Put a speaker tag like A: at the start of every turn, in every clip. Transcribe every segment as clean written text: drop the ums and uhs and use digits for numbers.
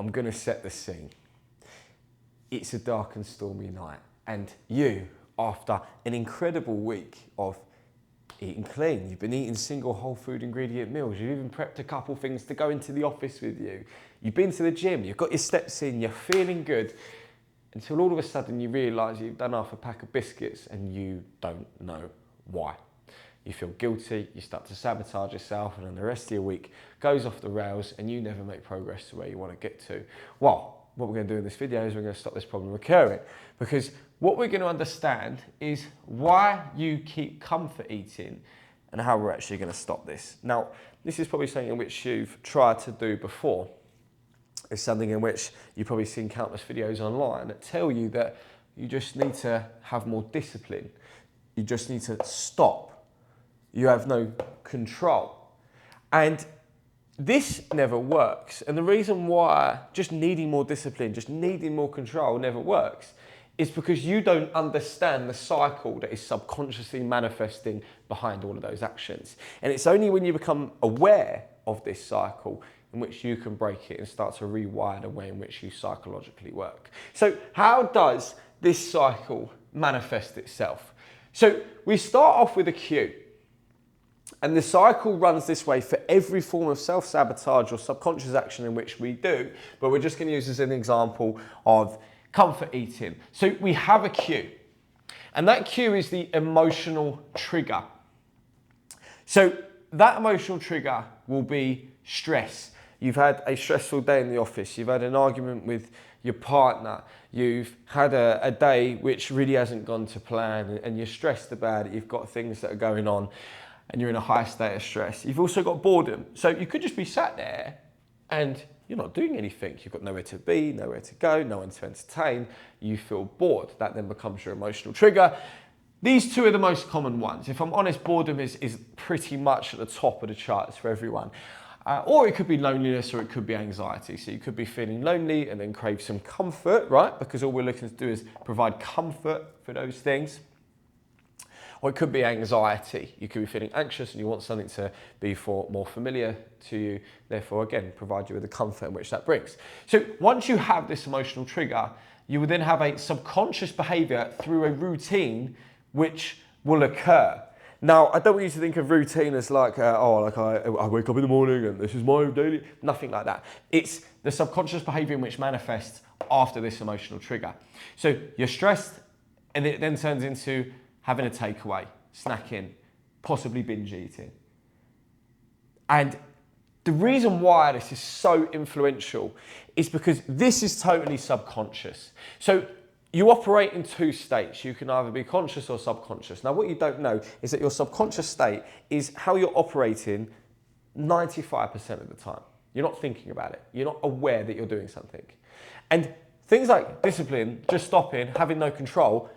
A: I'm going to set the scene. It's a dark and stormy night, and you, after an incredible week of eating clean, you've been eating single whole food ingredient meals, you've even prepped a couple things to go into the office with you, you've been to the gym, you've got your steps in, you're feeling good, until all of a sudden you realise you've done half a pack of biscuits and you don't know why. You feel guilty, you start to sabotage yourself, and then the rest of your week goes off the rails and you never make progress to where you want to get to. Well, what we're going to do in this video is we're going to stop this problem recurring, because what we're going to understand is why you keep comfort eating and how we're actually going to stop this. Now, this is probably something in which you've tried to do before. It's something in which you've probably seen countless videos online that tell you that you just need to have more discipline. You just need to stop. You have no control. And this never works. And the reason why just needing more discipline, just needing more control never works is because you don't understand the cycle that is subconsciously manifesting behind all of those actions. And it's only when you become aware of this cycle in which you can break it and start to rewire the way in which you psychologically work. So how does this cycle manifest itself? So we start off with a cue. And the cycle runs this way for every form of self-sabotage or subconscious action in which we do, but we're just going to use as an example of comfort eating. So we have a cue, and that cue is the emotional trigger. So that emotional trigger will be stress. You've had a stressful day in the office, you've had an argument with your partner, you've had a day which really hasn't gone to plan, and you're stressed about it, you've got things that are going on, and you're in a high state of stress. You've also got boredom. So you could just be sat there and you're not doing anything. You've got nowhere to be, nowhere to go, no one to entertain. You feel bored. That then becomes your emotional trigger. These two are the most common ones. If I'm honest, boredom is pretty much at the top of the charts for everyone. Or it could be loneliness, or it could be anxiety. So you could be feeling lonely and then crave some comfort, right? Because all we're looking to do is provide comfort for those things. Or it could be anxiety. You could be feeling anxious and you want something to be more familiar to you. Therefore, again, provide you with the comfort in which that brings. So once you have this emotional trigger, you will then have a subconscious behavior through a routine which will occur. Now, I don't want you to think of routine as like, I wake up in the morning and this is my daily, nothing like that. It's the subconscious behavior in which manifests after this emotional trigger. So you're stressed, and it then turns into having a takeaway, snacking, possibly binge eating. And the reason why this is so influential is because this is totally subconscious. So you operate in two states. You can either be conscious or subconscious. Now, what you don't know is that your subconscious state is how you're operating 95% of the time. You're not thinking about it. You're not aware that you're doing something. And things like discipline, just stopping, having no control,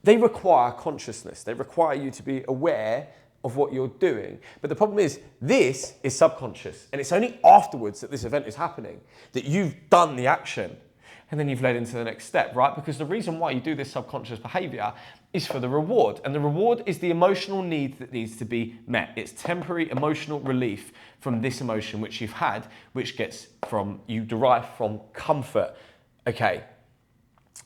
A: they require consciousness. They require you to be aware of what you're doing. But the problem is, this is subconscious. And it's only afterwards that this event is happening that you've done the action. And then you've led into the next step, right? Because the reason why you do this subconscious behavior is for the reward. And the reward is the emotional need that needs to be met. It's temporary emotional relief from this emotion which you've had, which you derive from comfort. Okay.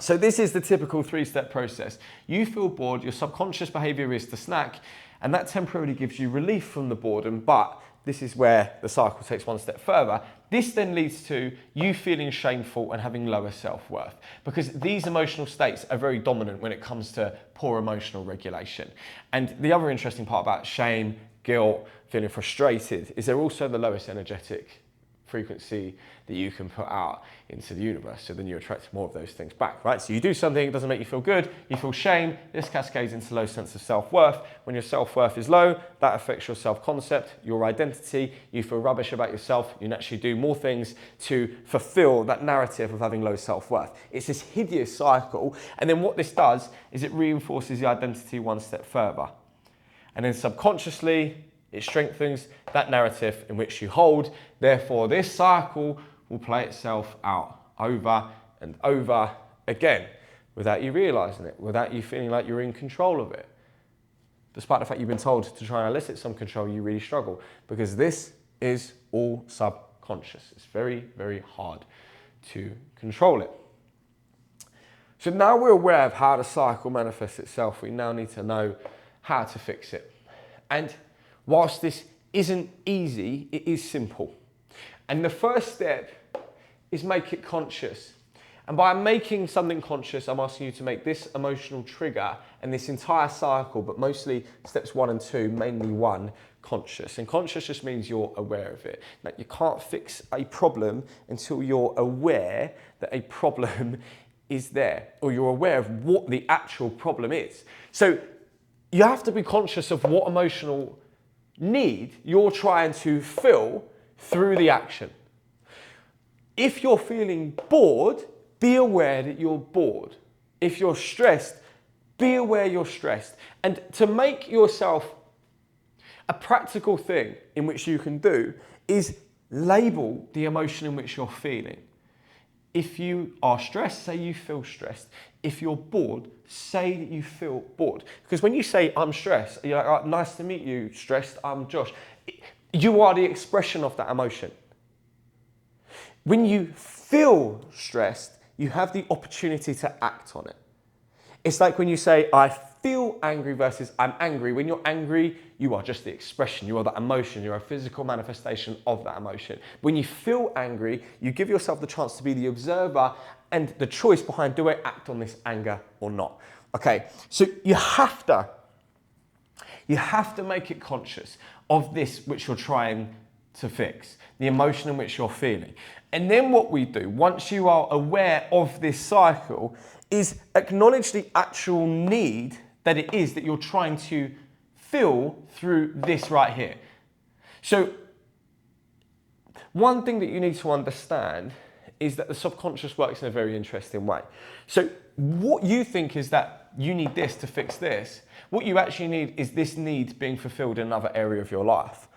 A: So this is the typical three-step process. You feel bored, your subconscious behavior is to snack, and that temporarily gives you relief from the boredom, but this is where the cycle takes one step further. This then leads to you feeling shameful and having lower self-worth, because these emotional states are very dominant when it comes to poor emotional regulation. And the other interesting part about shame, guilt, feeling frustrated is they're also the lowest energetic frequency that you can put out into the universe. So then you attract more of those things back, right? So you do something, it doesn't make you feel good, you feel shame, this cascades into low sense of self-worth. When your self-worth is low, that affects your self-concept, your identity, you feel rubbish about yourself, you naturally do more things to fulfill that narrative of having low self-worth. It's this hideous cycle, and then what this does is it reinforces the identity one step further. And then subconsciously, it strengthens that narrative in which you hold. Therefore, this cycle will play itself out over and over again without you realizing it, without you feeling like you're in control of it. Despite the fact you've been told to try and elicit some control, you really struggle because this is all subconscious. It's very, very hard to control it. So now we're aware of how the cycle manifests itself, we now need to know how to fix it. And whilst this isn't easy, it is simple. And the first step is make it conscious. And by making something conscious, I'm asking you to make this emotional trigger and this entire cycle, but mostly steps 1 and 2, mainly 1, conscious. And conscious just means you're aware of it. Now, you can't fix a problem until you're aware that a problem is there, or you're aware of what the actual problem is. So you have to be conscious of what emotional need you're trying to fill through the action. If you're feeling bored, be aware that you're bored. If you're stressed, be aware you're stressed. And to make yourself a practical thing in which you can do is label the emotion in which you're feeling. If you are stressed, say you feel stressed. If you're bored, say that you feel bored. Because when you say, I'm stressed, you're like, oh, nice to meet you, stressed, I'm Josh. You are the expression of that emotion. When you feel stressed, you have the opportunity to act on it. It's like when you say, I feel angry versus I'm angry. When you're angry, you are just the expression. You are that emotion. You're a physical manifestation of that emotion. When you feel angry, you give yourself the chance to be the observer and the choice behind, do I act on this anger or not? Okay, so you have to make it conscious of this which you're trying to fix, the emotion in which you're feeling. And then what we do, once you are aware of this cycle, is acknowledge the actual need that it is that you're trying to fill through this right here. So one thing that you need to understand is that the subconscious works in a very interesting way. So what you think is that you need this to fix this, what you actually need is this need being fulfilled in another area of your life.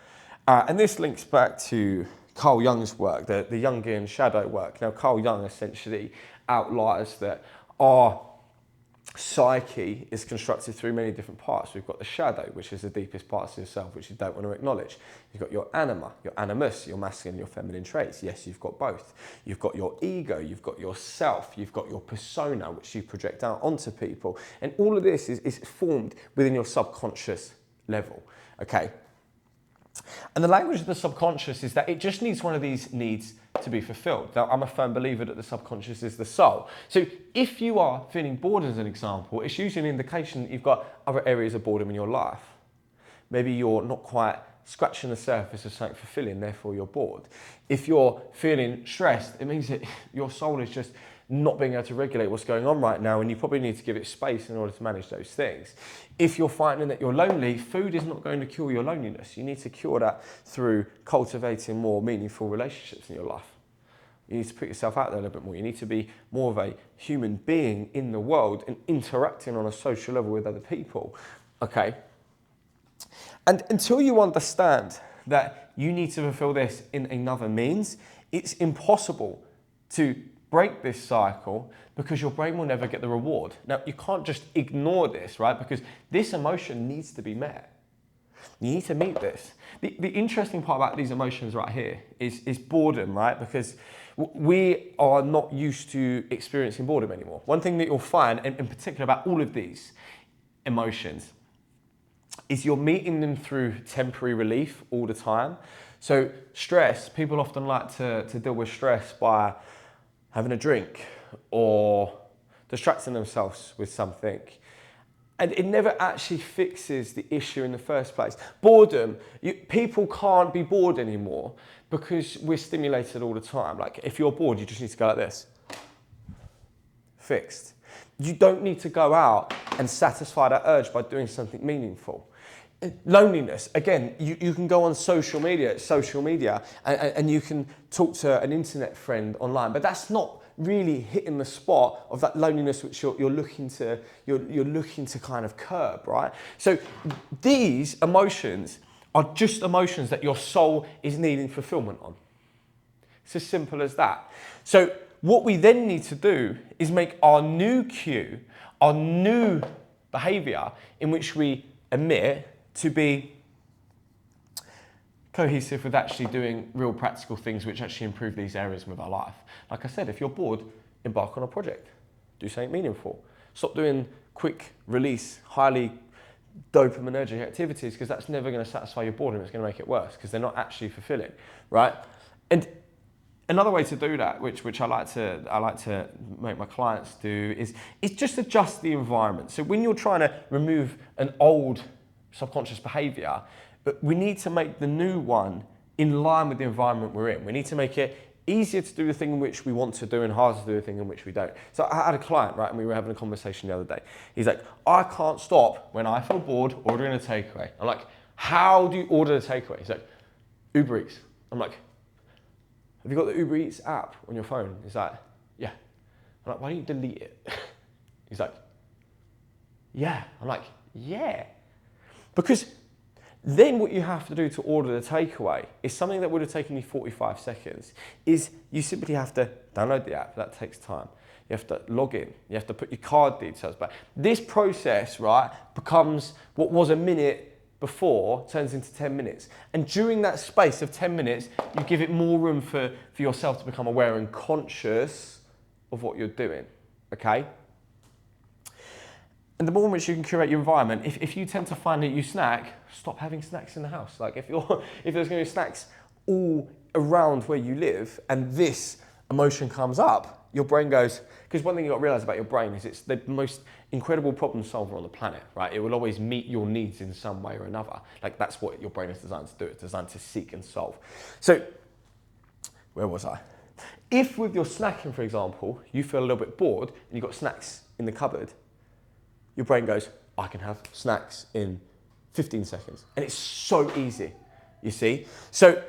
A: And this links back to Carl Jung's work, the Jungian shadow work. Now, Carl Jung essentially outlines that our psyche is constructed through many different parts. We've got the shadow, which is the deepest parts of yourself, which you don't want to acknowledge. You've got your anima, your animus, your masculine, your feminine traits. Yes, you've got both. You've got your ego, you've got yourself, you've got your persona, which you project out onto people. And all of this is formed within your subconscious level, okay? And the language of the subconscious is that it just needs one of these needs to be fulfilled. Now, I'm a firm believer that the subconscious is the soul. So if you are feeling bored, as an example, it's usually an indication that you've got other areas of boredom in your life. Maybe you're not quite scratching the surface of something fulfilling, therefore you're bored. If you're feeling stressed, it means that your soul is just not being able to regulate what's going on right now, and you probably need to give it space in order to manage those things. If you're finding that you're lonely, food is not going to cure your loneliness. You need to cure that through cultivating more meaningful relationships in your life. You need to put yourself out there a little bit more. You need to be more of a human being in the world and interacting on a social level with other people, okay? And until you understand that you need to fulfill this in another means, it's impossible to break this cycle because your brain will never get the reward. Now, you can't just ignore this, right? Because this emotion needs to be met. You need to meet this. The interesting part about these emotions right here is boredom, right? Because we are not used to experiencing boredom anymore. One thing that you'll find, and in particular about all of these emotions, is you're meeting them through temporary relief all the time. So stress, people often like to deal with stress by having a drink or distracting themselves with something. And it never actually fixes the issue in the first place. Boredom, people can't be bored anymore because we're stimulated all the time. Like if you're bored, you just need to go like this. Fixed. You don't need to go out and satisfy that urge by doing something meaningful. Loneliness, again, you can go on social media, and you can talk to an internet friend online, but that's not really hitting the spot of that loneliness which you're looking to kind of curb, right? So these emotions are just emotions that your soul is needing fulfillment on. It's as simple as that. So what we then need to do is make our new cue, our new behavior in which we emit to be cohesive with actually doing real practical things which actually improve these areas with our life. Like I said, if you're bored, embark on a project. Do something meaningful. Stop doing quick release, highly dopaminergic activities, because that's never going to satisfy your boredom. It's going to make it worse because they're not actually fulfilling, right? And another way to do that, which I like to make my clients do, is just adjust the environment. So when you're trying to remove an old subconscious behavior, we need to make the new one in line with the environment we're in. We need to make it easier to do the thing in which we want to do and harder to do the thing in which we don't. So I had a client, right, and we were having a conversation the other day. He's like, I can't stop when I feel bored ordering a takeaway. I'm like, how do you order a takeaway? He's like, Uber Eats. I'm like, have you got the Uber Eats app on your phone? He's like, yeah. I'm like, why don't you delete it? He's like, yeah. I'm like, yeah. Because then what you have to do to order the takeaway is something that would have taken you 45 seconds, is you simply have to download the app. That takes time. You have to log in. You have to put your card details back. This process, right, becomes what was a minute before, turns into 10 minutes. And during that space of 10 minutes, you give it more room for yourself to become aware and conscious of what you're doing, okay? And the more in which you can curate your environment, if you tend to find that you snack, stop having snacks in the house. Like if there's going to be snacks all around where you live and this emotion comes up, your brain goes, because one thing you've got to realize about your brain is it's the most incredible problem solver on the planet, right? It will always meet your needs in some way or another. Like that's what your brain is designed to do. It's designed to seek and solve. So where was I? If with your snacking, for example, you feel a little bit bored and you've got snacks in the cupboard, your brain goes, I can have snacks in 15 seconds. And it's so easy, you see? So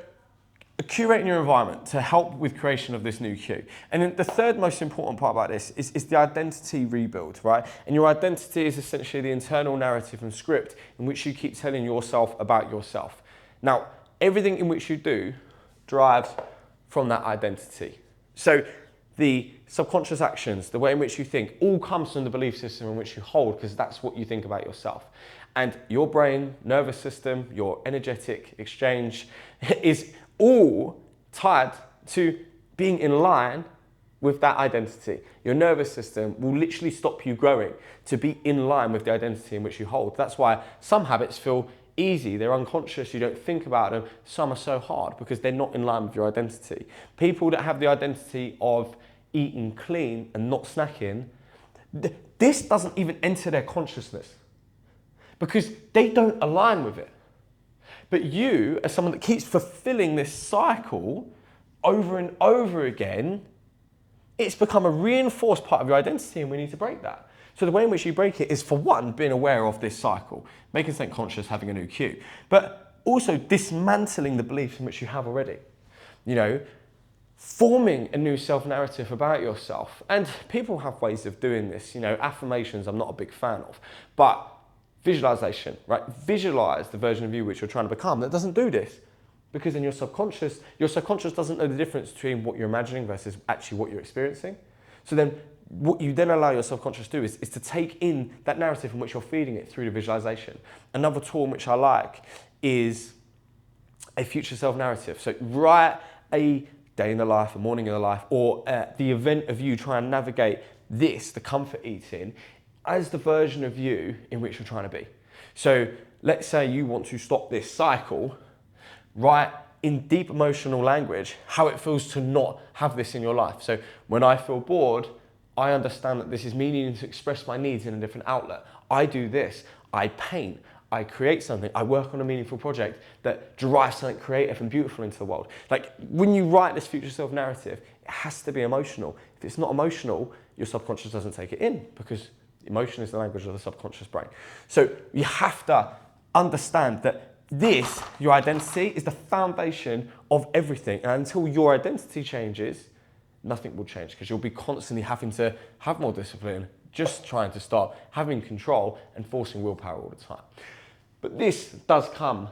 A: curating your environment to help with creation of this new cue. And then the third most important part about this is the identity rebuild, right? And your identity is essentially the internal narrative and script in which you keep telling yourself about yourself. Now, everything in which you do drives from that identity. So the subconscious actions, the way in which you think, all comes from the belief system in which you hold, because that's what you think about yourself. And your brain, nervous system, your energetic exchange is all tied to being in line with that identity. Your nervous system will literally stop you growing to be in line with the identity in which you hold. That's why some habits feel easy, they're unconscious, you don't think about them. Some are so hard because they're not in line with your identity. People that have the identity of eating clean and not snacking, this doesn't even enter their consciousness because they don't align with it. But you, as someone that keeps fulfilling this cycle over and over again, it's become a reinforced part of your identity and we need to break that. So the way in which you break it is, for one, being aware of this cycle, making something conscious, having a new cue, but also dismantling the beliefs in which you have already. You know, forming a new self-narrative about yourself. And people have ways of doing this. You know, affirmations I'm not a big fan of, but visualization, right? Visualize the version of you which you're trying to become that doesn't do this. Because in your subconscious doesn't know the difference between what you're imagining versus actually what you're experiencing. So then what you then allow your subconscious to do is to take in that narrative in which you're feeding it through the visualization. Another tool which I like is a future self narrative. So write a day in the life, a morning in the life, or the event of you trying to navigate this, the comfort eating, as the version of you in which you're trying to be. So let's say you want to stop this cycle, write in deep emotional language how it feels to not have this in your life. So when I feel bored, I understand that this is me needing to express my needs in a different outlet. I do this, I paint, I create something, I work on a meaningful project that drives something creative and beautiful into the world. Like when you write this future self narrative, it has to be emotional. If it's not emotional, your subconscious doesn't take it in because emotion is the language of the subconscious brain. So you have to understand that this, your identity, is the foundation of everything. And until your identity changes, nothing will change because you'll be constantly having to have more discipline, just trying to start having control and forcing willpower all the time. But this does come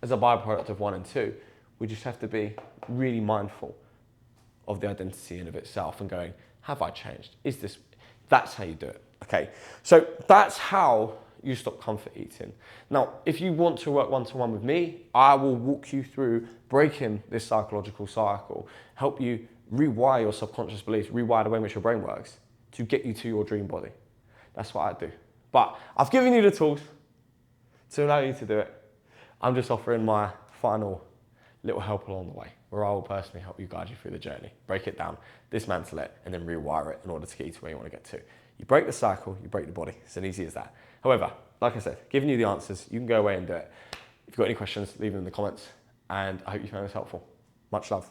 A: as a byproduct of 1 and 2. We just have to be really mindful of the identity in of itself and going, have I changed? Is this, that's how you do it. Okay, so that's how you stop comfort eating. Now, if you want to work one-to-one with me, I will walk you through breaking this psychological cycle, help you rewire your subconscious beliefs, rewire the way in which your brain works to get you to your dream body. That's what I do. But I've given you the tools to allow you to do it. I'm just offering my final little help along the way, where I will personally help you, guide you through the journey, break it down, dismantle it, and then rewire it in order to get you to where you want to get to. You break the cycle, you break the body. It's as easy as that. However, like I said, giving you the answers, you can go away and do it. If you've got any questions, leave them in the comments, and I hope you found this helpful. Much love.